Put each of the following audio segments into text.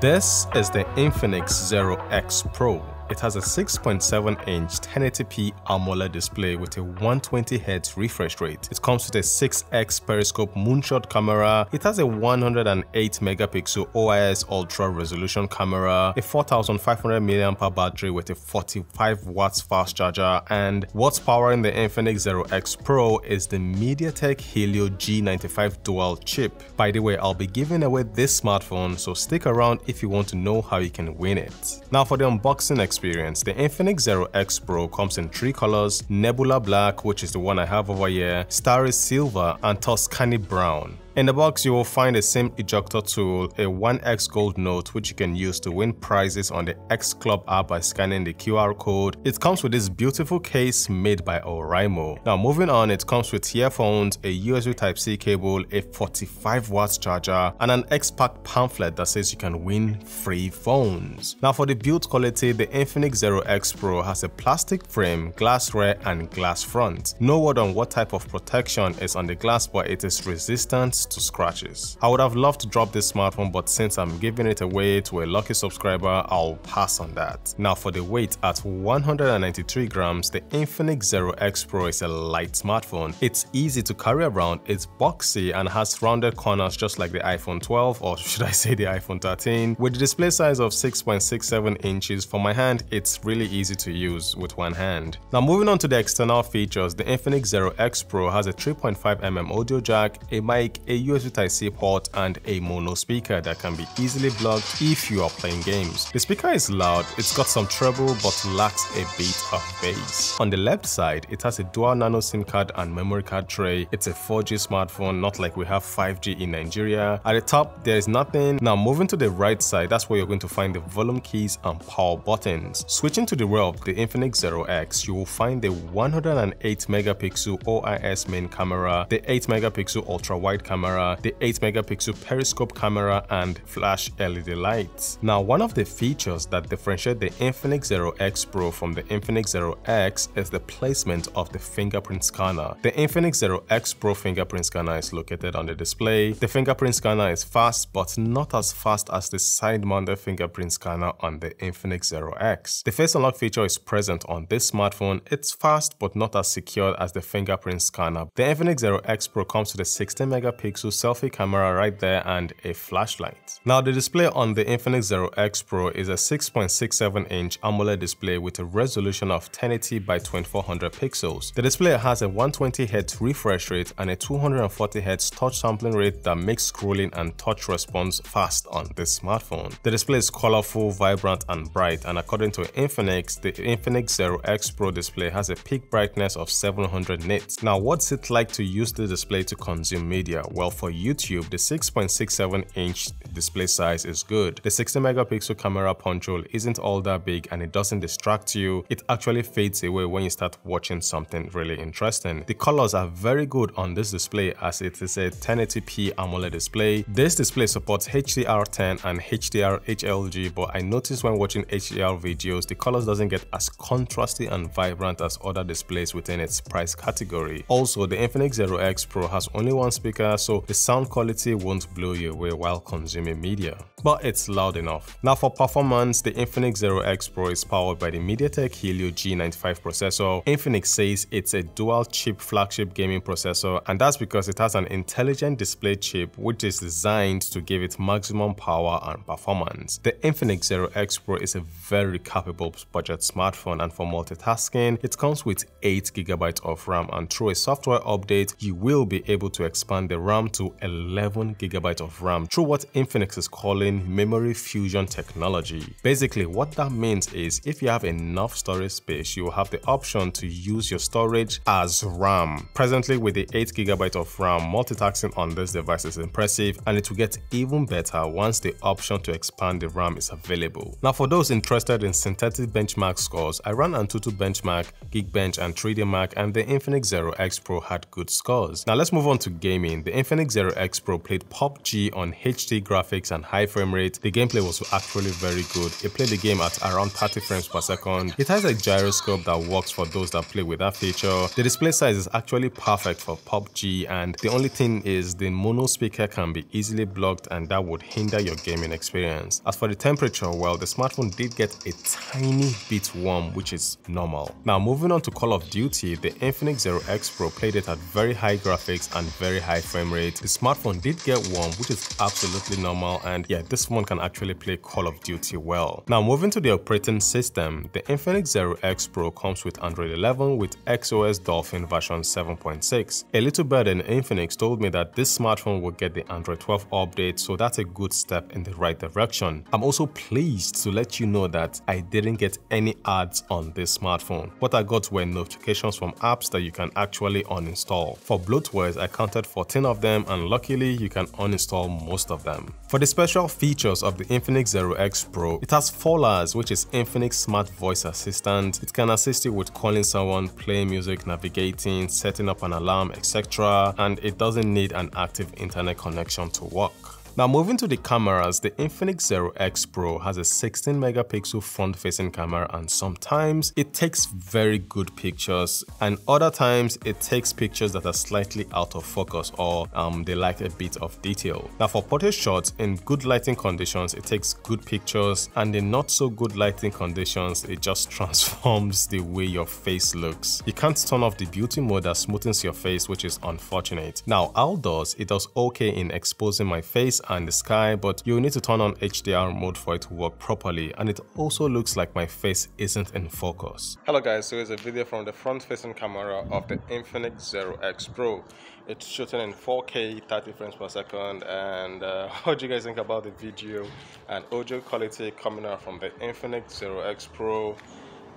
This is the Infinix Zero X Pro. It has a 6.7-inch 1080p AMOLED display with a 120Hz refresh rate. It comes with a 6x periscope moonshot camera. It has a 108-megapixel OIS ultra resolution camera, a 4500 mAh battery with a 45 watts fast charger, and what's powering the Infinix Zero X Pro is the MediaTek Helio G95 dual chip. By the way, I'll be giving away this smartphone, so stick around if you want to know how you can win it. Now for the unboxing experience, the Infinix Zero X Pro comes in 3 colors: Nebula Black, which is the one I have over here, Starry Silver, and Tuscany Brown. In the box, you will find a SIM ejector tool, a 1x gold note which you can use to win prizes on the X Club app by scanning the QR code. It comes with this beautiful case made by Oraimo. Now moving on, it comes with earphones, a USB Type-C cable, a 45 watts charger, and an X-Pack pamphlet that says you can win free phones. Now for the build quality, the Infinix Zero X Pro has a plastic frame, glass rear, and glass front. No word on what type of protection is on the glass, but it is resistant to scratches. I would have loved to drop this smartphone, but since I'm giving it away to a lucky subscriber, I'll pass on that. Now for the weight, at 193 grams, the Infinix Zero X Pro is a light smartphone. It's easy to carry around, it's boxy, and has rounded corners just like the iPhone 12, or should I say the iPhone 13. With the display size of 6.67 inches, for my hand, it's really easy to use with one hand. Now moving on to the external features, the Infinix Zero X Pro has a 3.5mm audio jack, a mic, a USB Type-C port, and a mono speaker that can be easily blocked if you are playing games. The speaker is loud, it's got some treble but lacks a bit of bass. On the left side, it has a dual nano SIM card and memory card tray. It's a 4G smartphone, not like we have 5G in Nigeria. At the top, there is nothing. Now moving to the right side, that's where you're going to find the volume keys and power buttons. Switching to the rear of the Infinix Zero X, you will find the 108-megapixel OIS main camera, the 8-megapixel ultra-wide camera, the 8-megapixel periscope camera, and flash LED lights. Now, one of the features that differentiate the Infinix Zero X Pro from the Infinix Zero X is the placement of the fingerprint scanner. The Infinix Zero X Pro fingerprint scanner is located on the display. The fingerprint scanner is fast, but not as fast as the side-mounted fingerprint scanner on the Infinix Zero X. The Face Unlock feature is present on this smartphone. It's fast, but not as secure as the fingerprint scanner. The Infinix Zero X Pro comes with a 16-megapixel selfie camera right there and a flashlight. Now the display on the Infinix Zero X Pro is a 6.67-inch AMOLED display with a resolution of 1080 by 2400 pixels. The display has a 120Hz refresh rate and a 240Hz touch sampling rate that makes scrolling and touch response fast on this smartphone. The display is colorful, vibrant, and bright, and according to Infinix, the Infinix Zero X Pro display has a peak brightness of 700 nits. Now what's it like to use the display to consume media? Well, for YouTube, the 6.67-inch display size is good. The 60-megapixel camera punch hole isn't all that big and it doesn't distract you. It actually fades away when you start watching something really interesting. The colors are very good on this display as it is a 1080p AMOLED display. This display supports HDR10 and HDR HLG, but I noticed when watching HDR videos, the colors doesn't get as contrasty and vibrant as other displays within its price category. Also, the Infinix Zero X Pro has only one speaker, so the sound quality won't blow you away while consuming media, but it's loud enough. Now for performance, the Infinix Zero X Pro is powered by the MediaTek Helio G95 processor. Infinix says it's a dual chip flagship gaming processor, and that's because it has an intelligent display chip which is designed to give it maximum power and performance. The Infinix Zero X Pro is a very capable budget smartphone, and for multitasking, it comes with 8GB of RAM, and through a software update, you will be able to expand the RAM to 11GB of RAM through what Infinix is calling memory fusion technology. Basically, what that means is if you have enough storage space, you will have the option to use your storage as RAM. Presently, with the 8GB of RAM, multitasking on this device is impressive, and it will get even better once the option to expand the RAM is available. Now for those interested in synthetic benchmark scores, I ran Antutu Benchmark, Geekbench, and 3D Mark, and the Infinix Zero X Pro had good scores. Now let's move on to gaming. The Infinix Zero X Pro played PUBG on HD graphics and high frame frame rate, the gameplay was actually very good. It played the game at around 30 frames per second. It has a gyroscope that works for those that play with that feature. The display size is actually perfect for PUBG, and the only thing is the mono speaker can be easily blocked and that would hinder your gaming experience. As for the temperature, well, the smartphone did get a tiny bit warm, which is normal. Now moving on to Call of Duty, the Infinix Zero X Pro played it at very high graphics and very high frame rate. The smartphone did get warm, which is absolutely normal, and yeah, this one can actually play Call of Duty well. Now moving to the operating system, the Infinix Zero X Pro comes with Android 11 with XOS Dolphin version 7.6. A little bird in Infinix told me that this smartphone will get the Android 12 update, so that's a good step in the right direction. I'm also pleased to let you know that I didn't get any ads on this smartphone. What I got were notifications from apps that you can actually uninstall. For bloatwares, I counted 14 of them, and luckily you can uninstall most of them. For the special features of the Infinix Zero X Pro, it has Folaz, which is Infinix Smart Voice Assistant. It can assist you with calling someone, playing music, navigating, setting up an alarm, etc. And it doesn't need an active internet connection to work. Now moving to the cameras, the Infinix Zero X Pro has a 16 megapixel front-facing camera, and sometimes it takes very good pictures and other times it takes pictures that are slightly out of focus or they lack a bit of detail. Now for portrait shots, in good lighting conditions it takes good pictures, and in not so good lighting conditions it just transforms the way your face looks. You can't turn off the beauty mode that smoothens your face, which is unfortunate. Now outdoors, it does okay in exposing my face and the sky, but you need to turn on HDR mode for it to work properly, and it also looks like my face isn't in focus. Hello guys, so here's a video from the front-facing camera of the Infinix Zero X Pro. It's shooting in 4K 30 frames per second, and what do you guys think about the video and audio quality coming out from the Infinix Zero X Pro?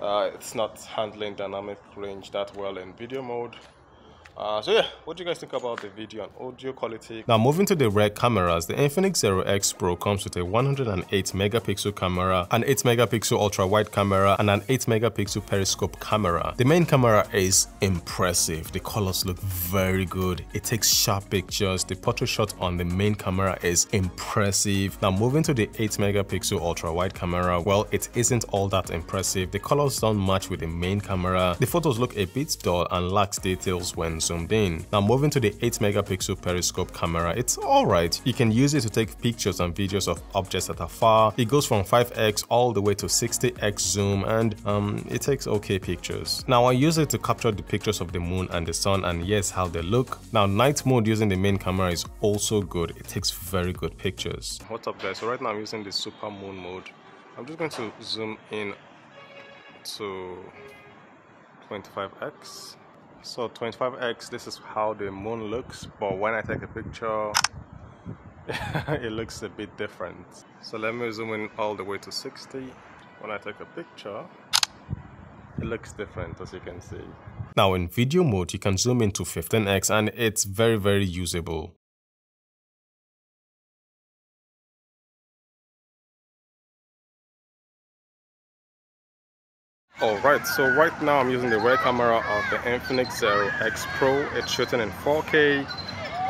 It's not handling dynamic range that well in video mode. So yeah, what do you guys think about the video and audio quality? Now moving to the rear cameras, the Infinix Zero X Pro comes with a 108 megapixel camera, an 8 megapixel ultra wide camera, and an 8 megapixel periscope camera. The main camera is impressive. The colors look very good. It takes sharp pictures. The portrait shot on the main camera is impressive. Now moving to the 8 megapixel ultra wide camera, well, it isn't all that impressive. The colors don't match with the main camera. The photos look a bit dull and lacks details when zoomed in. Now moving to the 8 megapixel periscope camera, it's alright. You can use it to take pictures and videos of objects that are far. It goes from 5x all the way to 60x zoom, and it takes okay pictures. Now I use it to capture the pictures of the moon and the sun, and yes, how they look. Now night mode using the main camera is also good. It takes very good pictures. What's up guys, so right now I'm using the super moon mode. I'm just going to zoom in to 25x. So 25x, this is how the moon looks, but when I take a picture it looks a bit different. So let me zoom in all the way to 60. When I take a picture it looks different, as you can see. Now in video mode you can zoom in to 15x and it's very usable. Alright, so right now I'm using the rear camera of the Infinix Zero X Pro. It's shooting in 4K,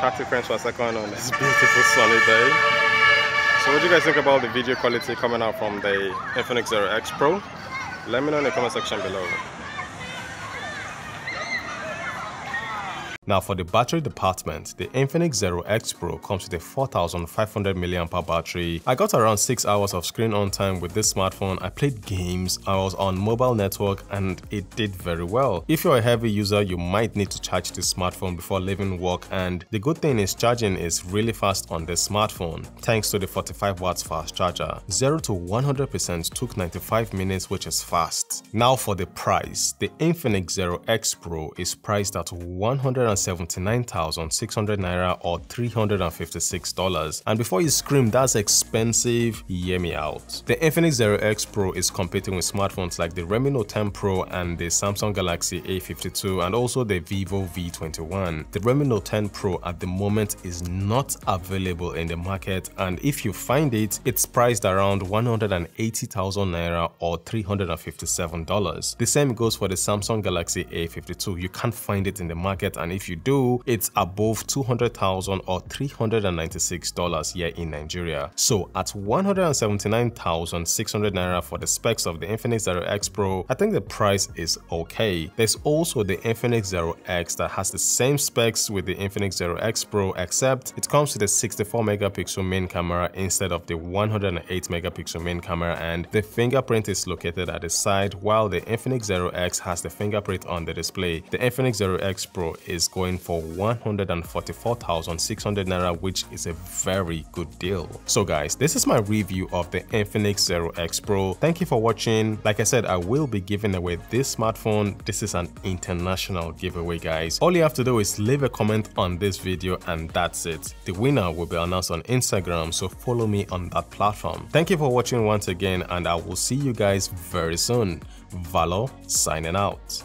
30 frames per second on this beautiful sunny day. So what do you guys think about the video quality coming out from the Infinix Zero X Pro? Let me know in the comment section below. Now for the battery department, the Infinix Zero X Pro comes with a 4500 mAh battery. I got around 6 hours of screen on time with this smartphone. I played games, I was on mobile network, and it did very well. If you're a heavy user, you might need to charge this smartphone before leaving work, and the good thing is charging is really fast on this smartphone thanks to the 45 watts fast charger. 0 to 100% took 95 minutes, which is fast. Now for the price, the Infinix Zero X Pro is priced at 179,600 naira or $356. And before you scream that's expensive, hear me out. The Infinix Zero X Pro is competing with smartphones like the Redmi Note 10 Pro and the Samsung Galaxy A52 and also the Vivo V21. The Redmi Note 10 Pro at the moment is not available in the market, and if you find it, it's priced around 180,000 naira or $357. The same goes for the Samsung Galaxy A52. You can't find it in the market, and if if you do, it's above $200,000 or $396 here in Nigeria. So at 179,600 naira for the specs of the Infinix Zero X Pro, I think the price is okay. There's also the Infinix Zero X that has the same specs with the Infinix Zero X Pro, except it comes with a 64 megapixel main camera instead of the 108 megapixel main camera, and the fingerprint is located at the side, while the Infinix Zero X has the fingerprint on the display. The Infinix Zero X Pro is going for 144,600 naira, which is a very good deal. So guys, this is my review of the Infinix Zero X Pro. Thank you for watching. Like I said, I will be giving away this smartphone. This is an international giveaway, guys. All you have to do is leave a comment on this video and that's it. The winner will be announced on Instagram, so follow me on that platform. Thank you for watching once again, and I will see you guys very soon. Valor signing out.